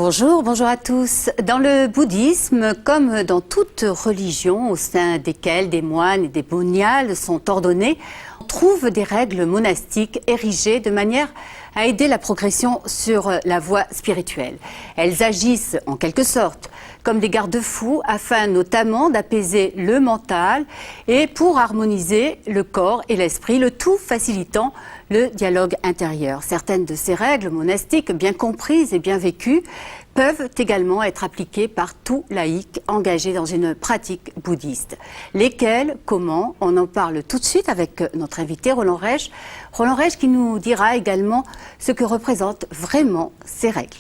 Bonjour, bonjour à tous. Dans le bouddhisme, comme dans toute religion au sein desquelles des moines et des boniales sont ordonnés, on trouve des règles monastiques érigées de manière à aider la progression sur la voie spirituelle. Elles agissent en quelque sorte comme des garde-fous afin notamment d'apaiser le mental et pour harmoniser le corps et l'esprit, le tout facilitant le dialogue intérieur. Certaines de ces règles monastiques, bien comprises et bien vécues, peuvent également être appliquées par tout laïc engagé dans une pratique bouddhiste. Lesquelles, comment, on en parle tout de suite avec notre invité Roland Rech. Roland Rech qui nous dira également ce que représentent vraiment ces règles.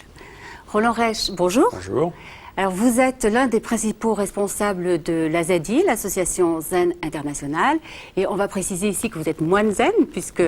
Roland Rech, bonjour. Bonjour. Alors vous êtes l'un des principaux responsables de l'AZI, l'association Zen Internationale, et on va préciser ici que vous êtes moine zen, puisque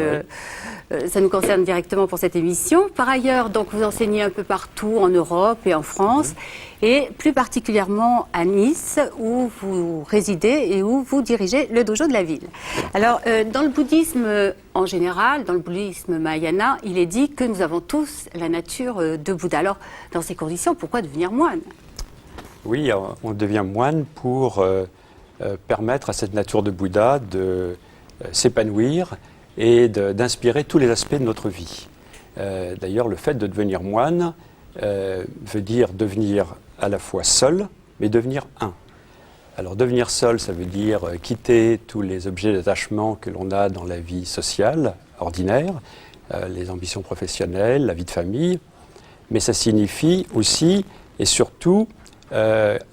ça nous concerne directement pour cette émission. Par ailleurs, donc, vous enseignez un peu partout en Europe et en France, et plus particulièrement à Nice, où vous résidez et où vous dirigez le dojo de la ville. Alors, dans le bouddhisme en général, dans le bouddhisme mahayana, il est dit que nous avons tous la nature de Bouddha. Alors, dans ces conditions, pourquoi devenir moine ? Oui, on devient moine pour permettre à cette nature de Bouddha de s'épanouir et d'inspirer tous les aspects de notre vie. D'ailleurs, le fait de devenir moine veut dire devenir à la fois seul, mais devenir un. Alors devenir seul, ça veut dire quitter tous les objets d'attachement que l'on a dans la vie sociale, ordinaire, les ambitions professionnelles, la vie de famille, mais ça signifie aussi et surtout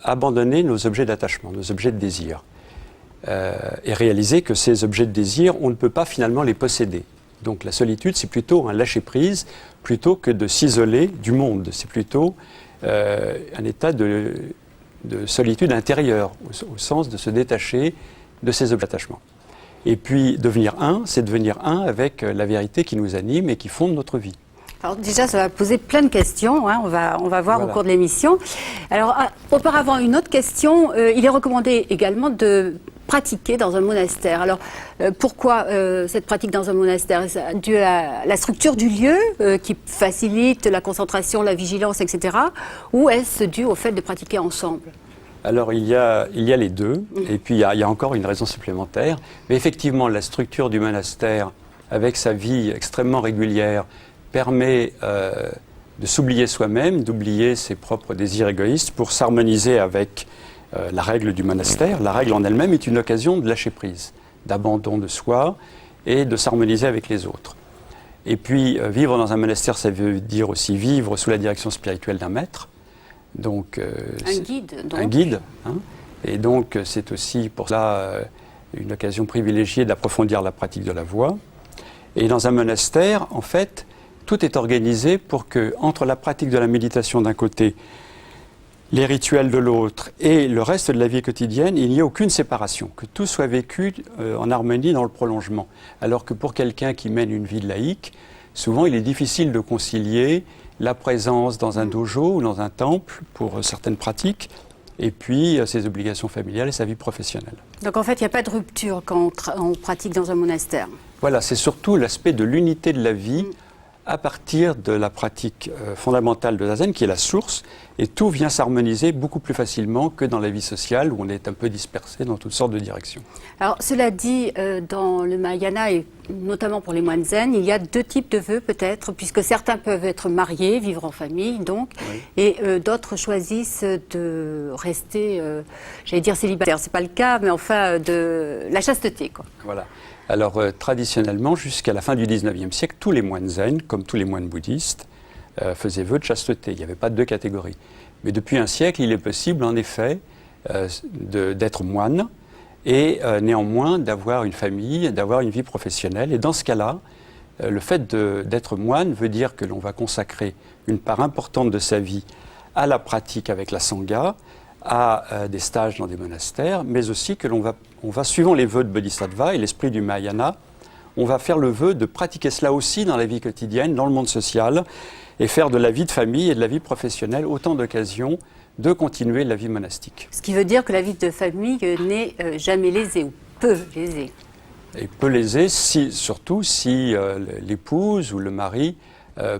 abandonner nos objets d'attachement, nos objets de désir, et réaliser que ces objets de désir, on ne peut pas finalement les posséder. Donc la solitude, c'est plutôt un lâcher-prise, plutôt que de s'isoler du monde. C'est plutôt un état de solitude intérieure, au sens de se détacher de ces objets d'attachement. Et puis devenir un, c'est devenir un avec la vérité qui nous anime et qui fonde notre vie. Alors déjà, ça va poser plein de questions, hein, on va voir au cours de l'émission. Alors, auparavant, une autre question, il est recommandé également de pratiquer dans un monastère. Alors, pourquoi cette pratique dans un monastère? C'est dû à la structure du lieu qui facilite la concentration, la vigilance, etc. Ou est-ce dû au fait de pratiquer ensemble? Alors, il y a les deux, et puis il y a encore une raison supplémentaire. Mais effectivement, la structure du monastère, avec sa vie extrêmement régulière, permet de s'oublier soi-même, d'oublier ses propres désirs égoïstes pour s'harmoniser avec la règle du monastère. La règle en elle-même est une occasion de lâcher prise, d'abandon de soi et de s'harmoniser avec les autres. Et puis, vivre dans un monastère, ça veut dire aussi vivre sous la direction spirituelle d'un maître. Donc, un guide, donc. Un guide. Hein, et donc, c'est aussi pour cela une occasion privilégiée d'approfondir la pratique de la voie. Et dans un monastère, en fait, tout est organisé pour que, entre la pratique de la méditation d'un côté, les rituels de l'autre et le reste de la vie quotidienne, il n'y ait aucune séparation, que tout soit vécu en harmonie dans le prolongement. Alors que pour quelqu'un qui mène une vie laïque, souvent il est difficile de concilier la présence dans un dojo ou dans un temple pour certaines pratiques, et puis ses obligations familiales et sa vie professionnelle. Donc en fait, il n'y a pas de rupture quand on pratique dans un monastère. Voilà, c'est surtout l'aspect de l'unité de la vie à partir de la pratique fondamentale de Zazen, qui est la source, et tout vient s'harmoniser beaucoup plus facilement que dans la vie sociale, où on est un peu dispersé dans toutes sortes de directions. Alors, cela dit, dans le Mahayana, et notamment pour les moines zen, il y a deux types de vœux peut-être, puisque certains peuvent être mariés, vivre en famille, donc, oui. Et d'autres choisissent de rester, j'allais dire célibataire, c'est pas le cas, mais enfin, de la chasteté, quoi. Voilà. Alors, traditionnellement, jusqu'à la fin du XIXe siècle, tous les moines zen, comme tous les moines bouddhistes, faisaient vœu de chasteté. Il n'y avait pas de deux catégories. Mais depuis un siècle, il est possible, en effet, d'être moine et néanmoins d'avoir une famille, d'avoir une vie professionnelle. Et dans ce cas-là, le fait d'être moine veut dire que l'on va consacrer une part importante de sa vie à la pratique avec la sangha, à des stages dans des monastères, mais aussi que l'on va, suivant les vœux de Bodhisattva et l'esprit du Mahayana, on va faire le vœu de pratiquer cela aussi dans la vie quotidienne, dans le monde social, et faire de la vie de famille et de la vie professionnelle autant d'occasions de continuer la vie monastique. Ce qui veut dire que la vie de famille n'est jamais lésée, ou peu lésée. Et peu lésée, surtout si l'épouse ou le mari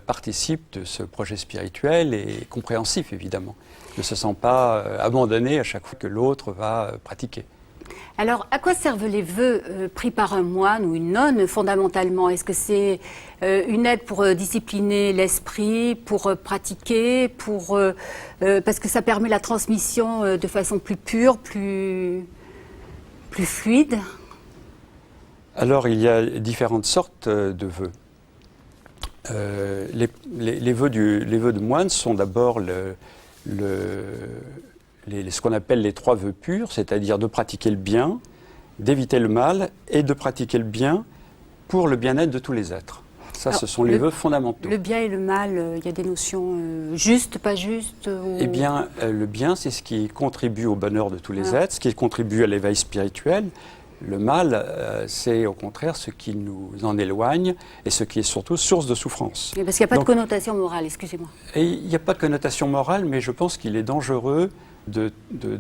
participe de ce projet spirituel et est compréhensif, évidemment. Ne se sent pas abandonné à chaque fois que l'autre va pratiquer. Alors, à quoi servent les vœux pris par un moine ou une nonne fondamentalement? Est-ce que c'est une aide pour discipliner l'esprit, pour pratiquer, parce que ça permet la transmission de façon plus pure, plus fluide? Alors, il y a différentes sortes de vœux. Les vœux de moine sont d'abord ce qu'on appelle les 3 vœux purs, c'est-à-dire de pratiquer le bien, d'éviter le mal et de pratiquer le bien pour le bien-être de tous les êtres. Ça, alors, ce sont les vœux fondamentaux. Le bien et le mal, il y a des notions justes, pas justes Eh bien, le bien, c'est ce qui contribue au bonheur de tous les êtres, ce qui contribue à l'éveil spirituel. Le mal, c'est au contraire ce qui nous en éloigne et ce qui est surtout source de souffrance. Parce qu'il n'y a pas de connotation morale, excusez-moi. Il n'y a pas de connotation morale, mais je pense qu'il est dangereux de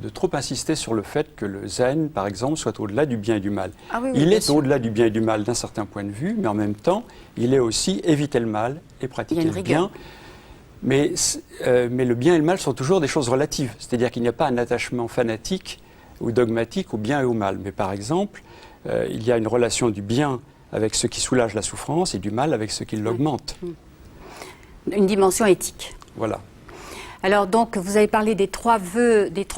trop insister sur le fait que le zen, par exemple, soit au-delà du bien et du mal. Ah oui, il est au-delà du bien et du mal d'un certain point de vue, mais en même temps, il est aussi éviter le mal et pratiquer le bien. Mais le bien et le mal sont toujours des choses relatives, c'est-à-dire qu'il n'y a pas un attachement fanatique ou dogmatique au bien et au mal. Mais par exemple, il y a une relation du bien avec ce qui soulage la souffrance et du mal avec ce qui l'augmente. Une dimension éthique. Voilà. Alors donc, vous avez parlé des 3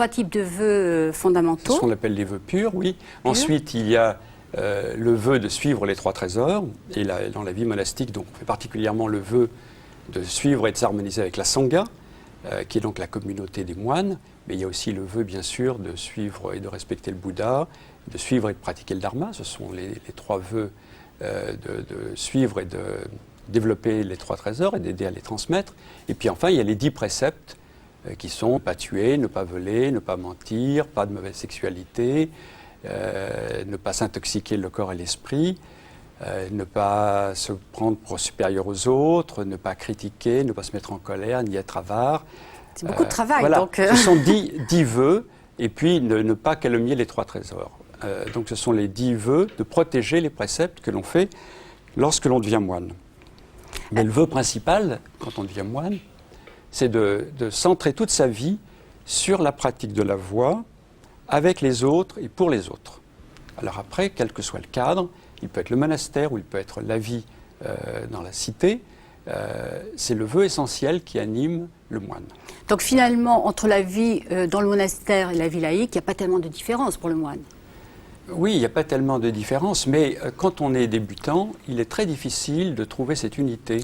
types de vœux fondamentaux. C'est ce qu'on appelle les vœux purs, oui. Ensuite, il y a le vœu de suivre les 3 trésors. Et dans la vie monastique, donc, on fait particulièrement le vœu de suivre et de s'harmoniser avec la Sangha, qui est donc la communauté des moines. Mais il y a aussi le vœu, bien sûr, de suivre et de respecter le Bouddha, de suivre et de pratiquer le Dharma. Ce sont les 3 vœux de suivre et de développer les 3 trésors et d'aider à les transmettre. Et puis enfin, il y a les 10 préceptes qui sont ne pas tuer, ne pas voler, ne pas mentir, pas de mauvaise sexualité, ne pas s'intoxiquer le corps et l'esprit, ne pas se prendre pour supérieur aux autres, ne pas critiquer, ne pas se mettre en colère, ni être avare. C'est beaucoup de travail. Voilà. Donc Ce sont 10 vœux, et puis ne pas calomnier les 3 trésors. Donc ce sont les 10 vœux de protéger les préceptes que l'on fait lorsque l'on devient moine. Mais le vœu principal, quand on devient moine, c'est de centrer toute sa vie sur la pratique de la voie avec les autres et pour les autres. Alors après, quel que soit le cadre, il peut être le monastère ou il peut être la vie dans la cité, c'est le vœu essentiel qui anime le moine. Donc finalement, entre la vie dans le monastère et la vie laïque, il n'y a pas tellement de différence pour le moine. Oui, il n'y a pas tellement de différence, mais quand on est débutant, il est très difficile de trouver cette unité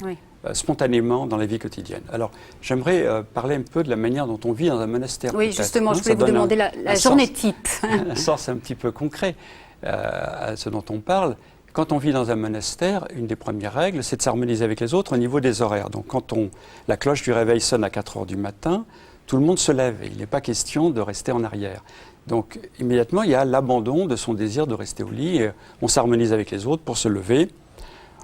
spontanément dans la vie quotidienne. Alors, j'aimerais parler un peu de la manière dont on vit dans un monastère. Oui, justement, je voulais vous demander la journée type. Un sens un petit peu concret à ce dont on parle. Quand on vit dans un monastère, une des premières règles, c'est de s'harmoniser avec les autres au niveau des horaires. Donc quand la cloche du réveil sonne à 4 heures du matin, tout le monde se lève et il n'est pas question de rester en arrière. Donc immédiatement, il y a l'abandon de son désir de rester au lit. Et on s'harmonise avec les autres pour se lever.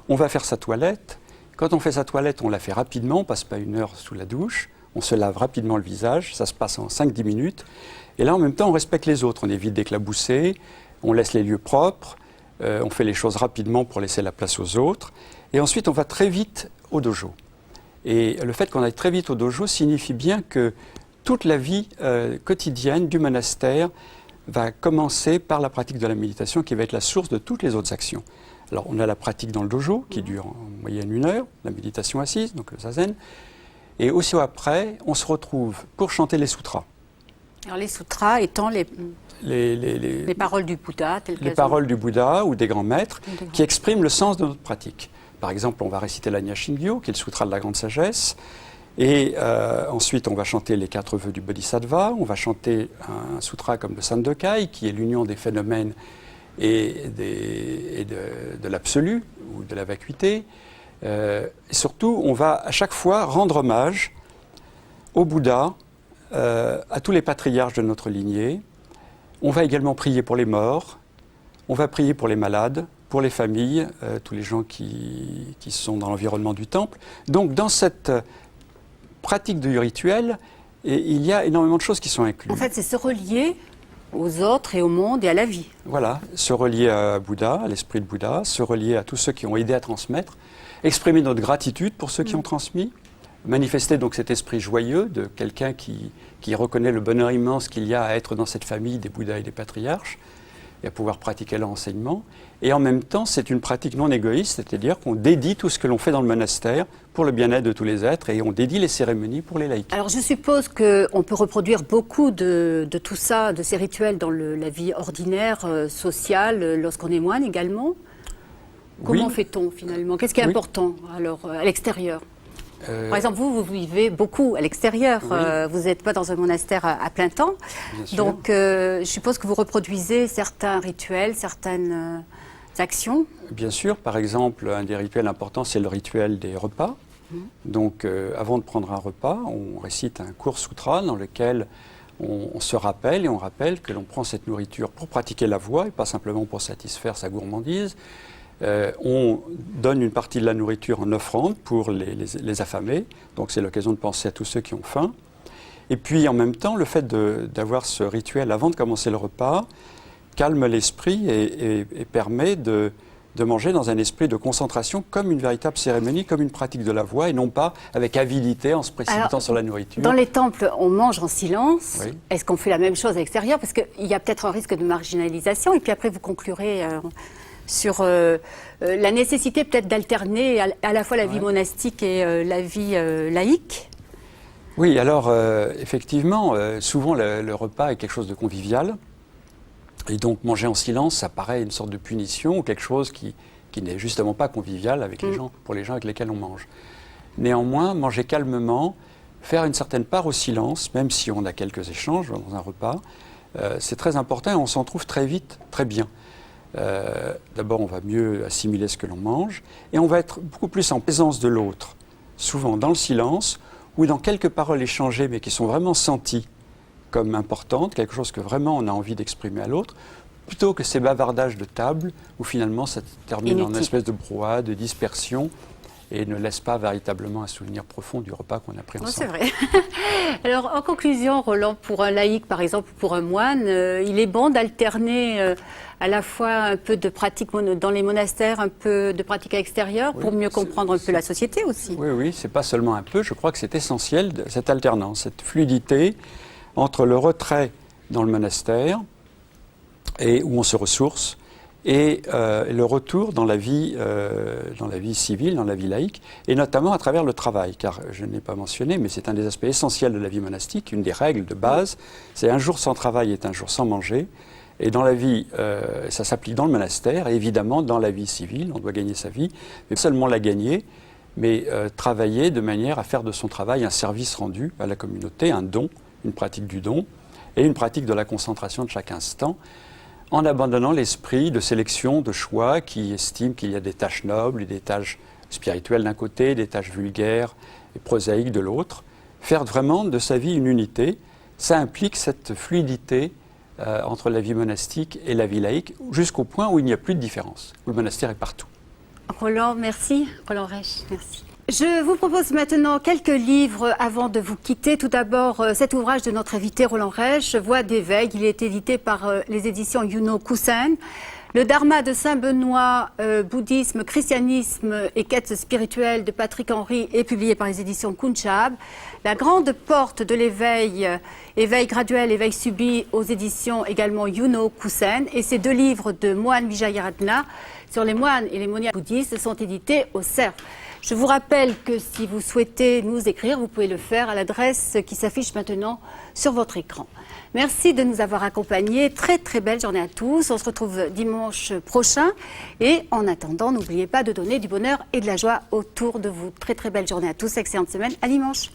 On va faire sa toilette. Quand on fait sa toilette, on la fait rapidement, on ne passe pas 1 heure sous la douche. On se lave rapidement le visage, ça se passe en 5-10 minutes. Et là, en même temps, on respecte les autres. On évite d'éclabousser, on laisse les lieux propres, on fait les choses rapidement pour laisser la place aux autres. Et ensuite, on va très vite au dojo. Et le fait qu'on aille très vite au dojo signifie bien que toute la vie quotidienne du monastère va commencer par la pratique de la méditation qui va être la source de toutes les autres actions. Alors, on a la pratique dans le dojo qui dure en moyenne 1 heure, la méditation assise, donc le zazen. Et aussi après, on se retrouve pour chanter les sutras. Alors les sutras étant les paroles du Bouddha, telles les paroles du Bouddha ou des grands maîtres qui expriment le sens de notre pratique. Par exemple, on va réciter l'Anya Shingyo, qui est le sutra de la grande sagesse. Et ensuite, on va chanter les 4 vœux du Bodhisattva. On va chanter un sutra comme le Sandokai, qui est l'union des phénomènes et de l'absolu ou de la vacuité. Et surtout, on va à chaque fois rendre hommage au Bouddha, à tous les patriarches de notre lignée. On va également prier pour les morts, on va prier pour les malades, pour les familles, tous les gens qui sont dans l'environnement du temple. Donc dans cette pratique du rituel, il y a énormément de choses qui sont incluses. En fait, c'est se relier aux autres et au monde et à la vie. Voilà, se relier à Bouddha, à l'esprit de Bouddha, se relier à tous ceux qui ont aidé à transmettre, exprimer notre gratitude pour ceux qui ont transmis, manifester donc cet esprit joyeux de quelqu'un qui reconnaît le bonheur immense qu'il y a à être dans cette famille des Bouddhas et des patriarches et à pouvoir pratiquer leur enseignement. Et en même temps, c'est une pratique non égoïste, c'est-à-dire qu'on dédie tout ce que l'on fait dans le monastère pour le bien-être de tous les êtres et on dédie les cérémonies pour les laïcs. Alors je suppose qu'on peut reproduire beaucoup de tout ça, de ces rituels dans la vie ordinaire, sociale, lorsqu'on est moine également. Comment fait-on finalement? Qu'est-ce qui est important alors à l'extérieur? Par exemple, vous vivez beaucoup à l'extérieur. Vous n'êtes pas dans un monastère à plein temps. Donc, je suppose que vous reproduisez certains rituels, certaines actions. Bien sûr. Par exemple, un des rituels importants, c'est le rituel des repas. Donc, avant de prendre un repas, on récite un court sutra dans lequel on se rappelle et on rappelle que l'on prend cette nourriture pour pratiquer la voie et pas simplement pour satisfaire sa gourmandise. On donne une partie de la nourriture en offrande pour les affamés, donc c'est l'occasion de penser à tous ceux qui ont faim. Et puis en même temps, le fait d'avoir ce rituel avant de commencer le repas calme l'esprit et permet de manger dans un esprit de concentration comme une véritable cérémonie, comme une pratique de la voie et non pas avec avidité en se précipitant sur la nourriture. Dans les temples, on mange en silence. Oui. Est-ce qu'on fait la même chose à l'extérieur? Parce qu'il y a peut-être un risque de marginalisation et puis après vous conclurez sur la nécessité peut-être d'alterner à la fois la vie monastique et la vie laïque. Oui, alors effectivement, souvent le repas est quelque chose de convivial. Et donc manger en silence, ça paraît une sorte de punition ou quelque chose qui n'est justement pas convivial avec les gens, pour les gens avec lesquels on mange. Néanmoins, manger calmement, faire une certaine part au silence, même si on a quelques échanges dans un repas, c'est très important et on s'en trouve très vite, très bien. D'abord, on va mieux assimiler ce que l'on mange et on va être beaucoup plus en présence de l'autre, souvent dans le silence ou dans quelques paroles échangées mais qui sont vraiment senties comme importantes, quelque chose que vraiment on a envie d'exprimer à l'autre, plutôt que ces bavardages de table où finalement ça termine en une espèce de brouhaha, de dispersion et ne laisse pas véritablement un souvenir profond du repas qu'on a pris ensemble. C'est vrai. Alors, en conclusion, Roland, pour un laïc, par exemple, pour un moine, il est bon d'alterner à la fois un peu de pratique dans les monastères, un peu de pratique à l'extérieur, pour mieux comprendre un peu la société aussi. Oui, c'est pas seulement un peu, je crois que c'est essentiel, cette alternance, cette fluidité entre le retrait dans le monastère, et où on se ressource, et le retour dans la vie civile, dans la vie laïque, et notamment à travers le travail, car je n'ai pas mentionné, mais c'est un des aspects essentiels de la vie monastique, une des règles de base, c'est un jour sans travail est un jour sans manger, et dans la vie, ça s'applique dans le monastère, et évidemment dans la vie civile, on doit gagner sa vie, mais pas seulement la gagner, mais travailler de manière à faire de son travail un service rendu à la communauté, un don, une pratique du don, et une pratique de la concentration de chaque instant, en abandonnant l'esprit de sélection, de choix qui estime qu'il y a des tâches nobles et des tâches spirituelles d'un côté, des tâches vulgaires et prosaïques de l'autre. Faire vraiment de sa vie une unité, ça implique cette fluidité entre la vie monastique et la vie laïque, jusqu'au point où il n'y a plus de différence, où le monastère est partout. Roland, merci. Roland Reich, merci. Je vous propose maintenant quelques livres avant de vous quitter. Tout d'abord, cet ouvrage de notre invité Roland Reich, Voix d'éveil. Il est édité par les éditions Yuno Kusen. Le Dharma de Saint-Benoît, bouddhisme, christianisme et quête spirituelle de Patrick Henry est publié par les éditions Kunchab. La grande porte de l'éveil, éveil graduel, éveil subi aux éditions également Yuno Kusen. Et ces deux livres de Moine Vijayaratna sur les moines et les moniales bouddhistes sont édités au CERF. Je vous rappelle que si vous souhaitez nous écrire, vous pouvez le faire à l'adresse qui s'affiche maintenant sur votre écran. Merci de nous avoir accompagnés. Très très belle journée à tous. On se retrouve dimanche prochain. Et en attendant, n'oubliez pas de donner du bonheur et de la joie autour de vous. Très très belle journée à tous. Excellente semaine. À dimanche.